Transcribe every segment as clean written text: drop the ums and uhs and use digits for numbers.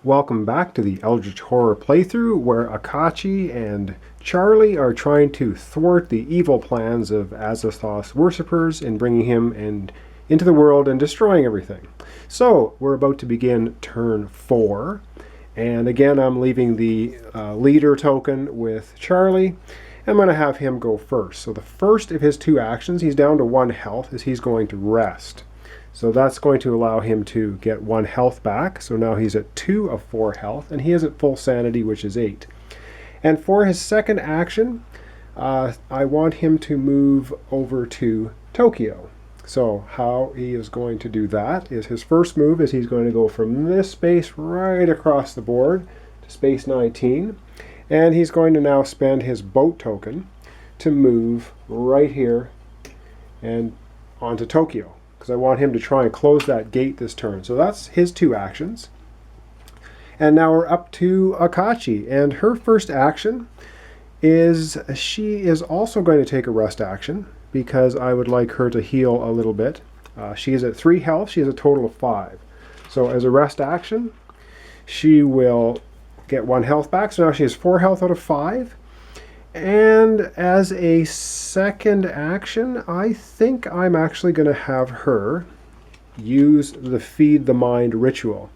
Welcome back to the Eldritch Horror playthrough, where Akachi and Charlie are trying to thwart the evil plans of Azathoth's worshippers in bringing him into the world and destroying everything. So, we're about to begin turn 4. And again, I'm leaving the leader token with Charlie. I'm going to have him go first. So the first of his 2 actions, he's down to 1 health, is he's going to rest. So that's going to allow him to get 1 health back. So now he's at 2 of 4 health, and he is at full sanity, which is 8. And for his second action, I want him to move over to Tokyo. So how he is going to do that is his first move is he's going to go from this space right across the board to space 19. And he's going to now spend his boat token to move right here and onto Tokyo, because I want him to try and close that gate this turn. So that's his 2 actions. And now we're up to Akachi, and her first action is she is also going to take a rest action, because I would like her to heal a little bit. She is at 3 health. She has a total of 5. So as a rest action, she will get 1 health back. So now she has 4 health out of 5. And as a second action, I think I'm actually going to have her use the Feed the Mind ritual.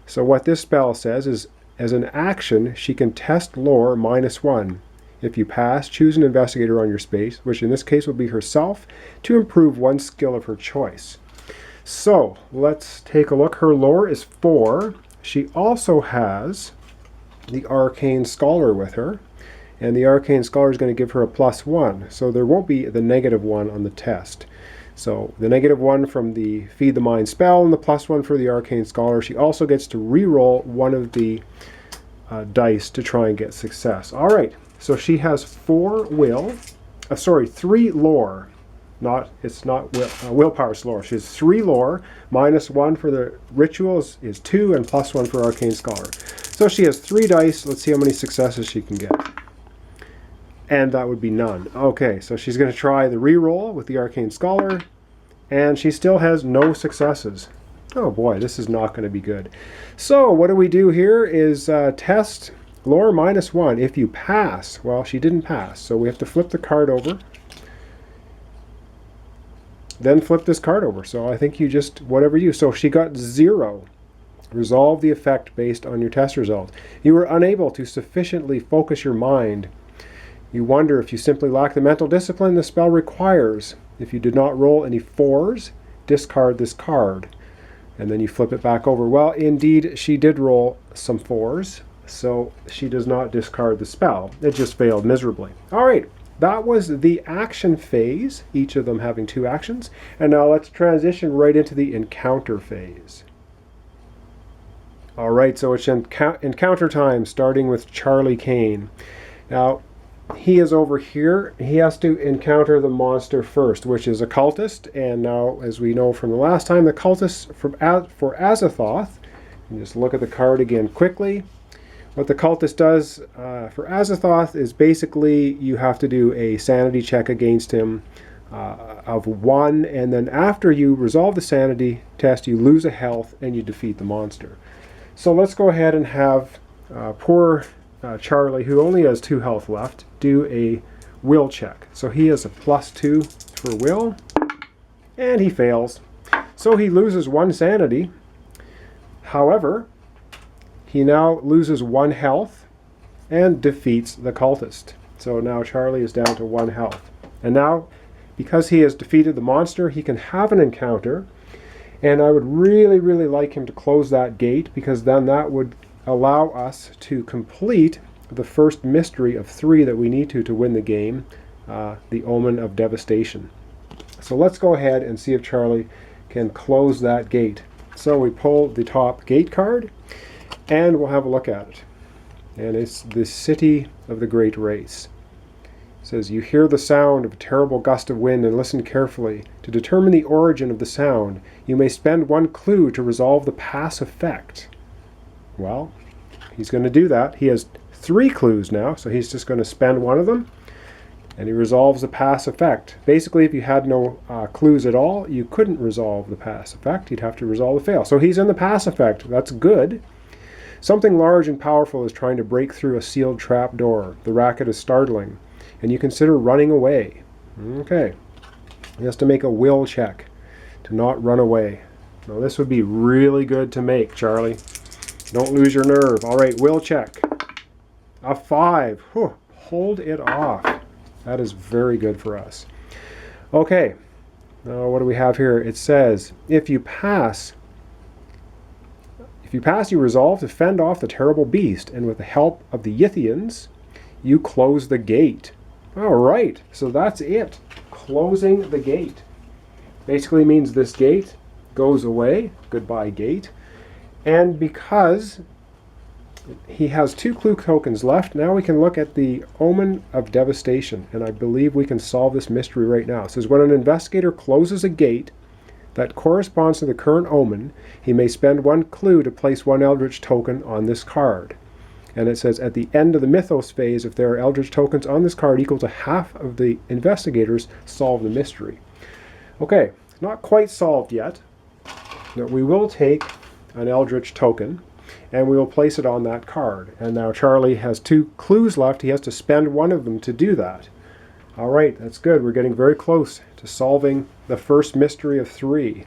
So what this spell says is, as an action, she can test lore -1. If you pass, choose an investigator on your space, which in this case will be herself, to improve 1 skill of her choice. So let's take a look. Her lore is 4. She also has the Arcane Scholar with her. And the Arcane Scholar is going to give her a +1, so there won't be the -1 on the test. So the -1 from the Feed the Mind spell and the +1 for the Arcane Scholar. She also gets to re-roll 1 of the dice to try and get success. All right, so she has 3 lore. It's not willpower lore. She has 3 lore, -1 for the rituals is 2, and +1 for Arcane Scholar. So she has 3 dice. Let's see how many successes she can get. And that would be none. Okay, so she's going to try the reroll with the Arcane Scholar, and she still has no successes. Oh boy, this is not going to be good. So what do we do here is test lore -1. If you pass, well, she didn't pass, so we have to flip the card over. Then flip this card over. So I think you just, whatever you, so she got 0. Resolve the effect based on your test result. You were unable to sufficiently focus your mind. You wonder if you simply lack the mental discipline the spell requires. If you did not roll any 4s, discard this card. And then you flip it back over. Well, indeed, she did roll some 4s, so she does not discard the spell. It just failed miserably. All right, that was the action phase, each of them having 2 actions. And now let's transition right into the encounter phase. All right, so it's encounter time, starting with Charlie Kane. Now, he is over here. He has to encounter the monster first, which is a cultist. And now, as we know from the last time, the cultist for Azathoth, and just look at the card again quickly. What the cultist does for Azathoth is basically you have to do a sanity check against him of 1, and then after you resolve the sanity test, you lose a health and you defeat the monster. So let's go ahead and have poor Charlie, who only has 2 health left, do a will check. So he has a +2 for will, and he fails. So he loses 1 sanity. However, he now loses 1 health and defeats the cultist. So now Charlie is down to 1 health. And now, because he has defeated the monster, he can have an encounter. And I would really, really like him to close that gate, because then that would allow us to complete the first mystery of 3 that we need to win the game, the Omen of Devastation. So let's go ahead and see if Charlie can close that gate. So we pull the top gate card, and we'll have a look at it. And it's the City of the Great Race. It says, you hear the sound of a terrible gust of wind and listen carefully. To determine the origin of the sound, you may spend 1 clue to resolve the pass effect. Well, he's going to do that. He has 3 clues now, so he's just going to spend 1 of them, and he resolves the pass effect. Basically, if you had no clues at all, you couldn't resolve the pass effect. You'd have to resolve the fail. So he's in the pass effect. That's good. Something large and powerful is trying to break through a sealed trap door. The racket is startling, and you consider running away. Okay. He has to make a will check to not run away. Now this would be really good to make, Charlie. Don't lose your nerve. All right, will check. A 5. Whew, hold it off. That is very good for us. Okay. Now what do we have here? It says, if you pass, you resolve to fend off the terrible beast, and with the help of the Yithians, you close the gate. All right, so that's it. Closing the gate. Basically means this gate goes away. Goodbye, gate. And because he has 2 clue tokens left, now we can look at the Omen of Devastation, and I believe we can solve this mystery right now. It says, when an investigator closes a gate that corresponds to the current omen, he may spend 1 clue to place 1 Eldritch token on this card. And it says, at the end of the Mythos phase, if there are Eldritch tokens on this card equal to half of the investigators, solve the mystery. Okay, it's not quite solved yet. Now, we will take an Eldritch token, and we will place it on that card. And now Charlie has 2 clues left. He has to spend 1 of them to do that. All right, that's good. We're getting very close to solving the first mystery of 3.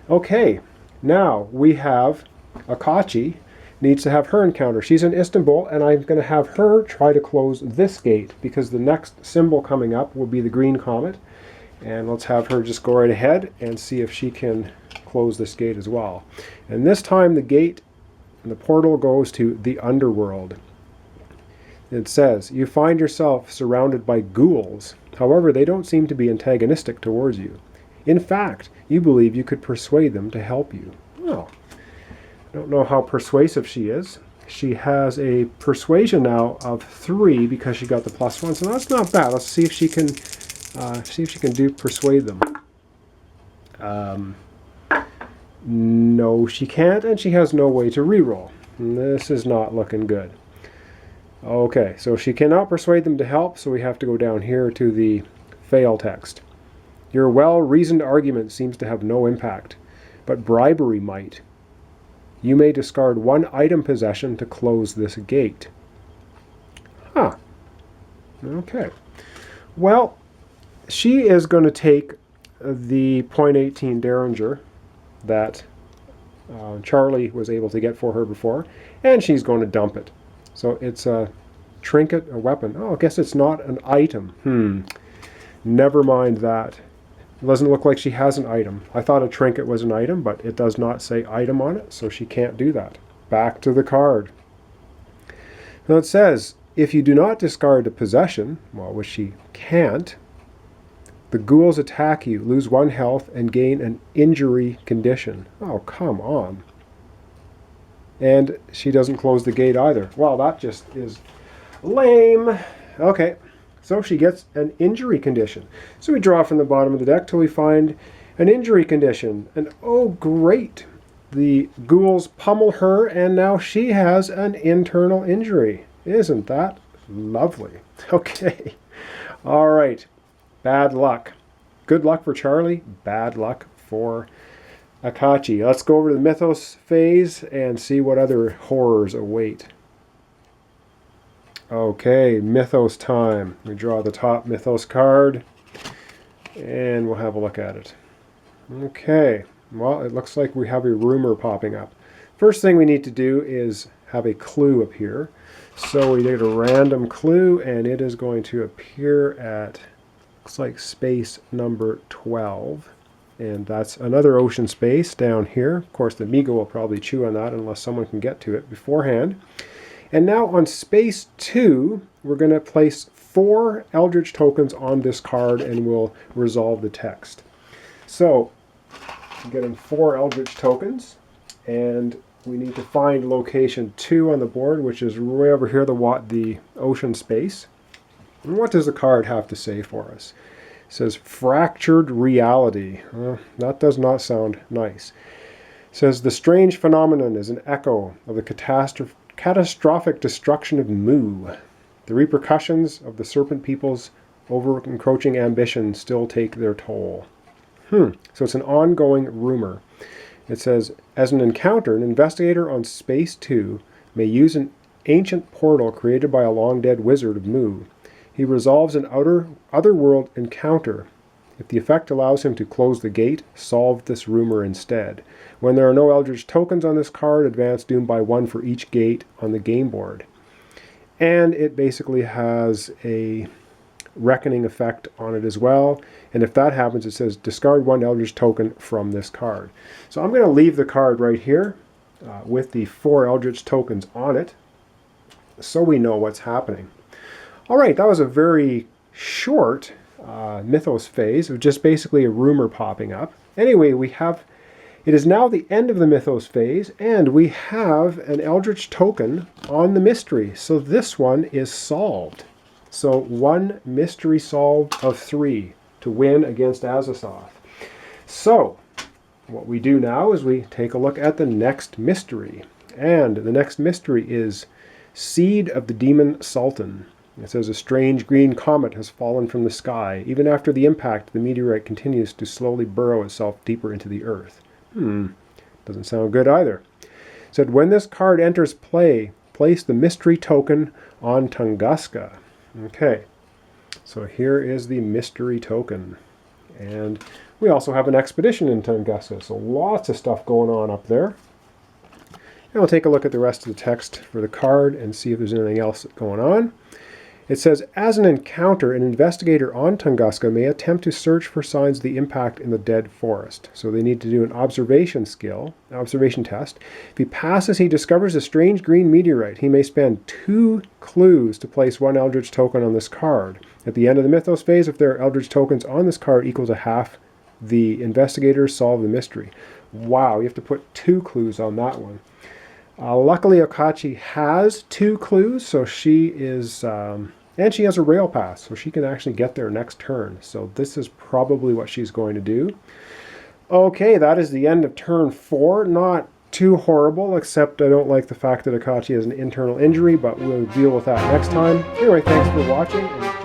Okay, now we have Akachi needs to have her encounter. She's in Istanbul, and I'm going to have her try to close this gate, because the next symbol coming up will be the green comet. And let's have her just go right ahead and see if she can close this gate as well. And this time the gate and the portal goes to the underworld. It says, you find yourself surrounded by ghouls. However, they don't seem to be antagonistic towards you. In fact, you believe you could persuade them to help you. Well, I don't know how persuasive she is. She has a persuasion now of 3 because she got the +1, so that's not bad. Let's see if she can persuade them. No, she can't, and she has no way to reroll. This is not looking good. Okay, so she cannot persuade them to help, so we have to go down here to the fail text. Your well-reasoned argument seems to have no impact, but bribery might. You may discard 1 item possession to close this gate. Huh. Okay. Well, she is going to take the .18 Derringer that Charlie was able to get for her before, and she's going to dump it. So it's a trinket, a weapon. Oh, I guess it's not an item. Never mind that. It doesn't look like she has an item. I thought a trinket was an item, but it does not say item on it, so she can't do that. Back to the card. Now it says, if you do not discard a possession, well, which she can't, the ghouls attack you, lose 1 health, and gain an injury condition. Oh, come on. And she doesn't close the gate either. Well, that just is lame. Okay, so she gets an injury condition. So we draw from the bottom of the deck till we find an injury condition. And oh, great. The ghouls pummel her, and now she has an internal injury. Isn't that lovely? Okay. All right. Bad luck. Good luck for Charlie. Bad luck for Akachi. Let's go over to the Mythos phase and see what other horrors await. Okay, Mythos time. We draw the top Mythos card, and we'll have a look at it. Okay, well, it looks like we have a rumor popping up. First thing we need to do is have a clue appear. So we get a random clue, and it is going to appear at, looks like space number 12. And that's another ocean space down here. Of course, the Migo will probably chew on that unless someone can get to it beforehand. And now on space 2, we're going to place 4 Eldritch tokens on this card, and we'll resolve the text. So, I'm getting 4 Eldritch tokens, and we need to find location 2 on the board, which is way over here, the ocean space. And what does the card have to say for us? It says fractured reality. That does not sound nice. It says the strange phenomenon is an echo of the catastrophic destruction of Mu. The repercussions of the serpent people's over-encroaching ambition still take their toll. So it's an ongoing rumor. It says, as an encounter, an investigator on Space 2 may use an ancient portal created by a long-dead wizard of Mu. He resolves an otherworld encounter. If the effect allows him to close the gate, solve this rumor instead. When there are no Eldritch tokens on this card, advance Doom by 1 for each gate on the game board. And it basically has a reckoning effect on it as well. And if that happens, it says discard 1 Eldritch token from this card. So I'm going to leave the card right here with the 4 Eldritch tokens on it, so we know what's happening. All right, that was a very short Mythos phase of just basically a rumor popping up. Anyway, it is now the end of the Mythos phase, and we have an Eldritch token on the mystery. So this one is solved. So 1 mystery solved of 3 to win against Azathoth. So what we do now is we take a look at the next mystery. And the next mystery is Seed of the Demon Sultan. It says a strange green comet has fallen from the sky. Even after the impact, the meteorite continues to slowly burrow itself deeper into the earth. Doesn't sound good either. It said when this card enters play, place the mystery token on Tunguska. Okay, so here is the mystery token. And we also have an expedition in Tunguska, so lots of stuff going on up there. And we'll take a look at the rest of the text for the card and see if there's anything else going on. It says, as an encounter, an investigator on Tunguska may attempt to search for signs of the impact in the dead forest. So they need to do an observation test. If he passes, he discovers a strange green meteorite. He may spend 2 clues to place 1 Eldritch token on this card. At the end of the Mythos phase, if there are Eldritch tokens on this card equal to half, the investigators solve the mystery. Wow, you have to put 2 clues on that one. Luckily, Okachi has 2 clues, so she is, and she has a rail pass, so she can actually get there next turn. So this is probably what she's going to do. Okay, that is the end of turn 4. Not too horrible, except I don't like the fact that Okachi has an internal injury, but we'll deal with that next time. Anyway, thanks for watching.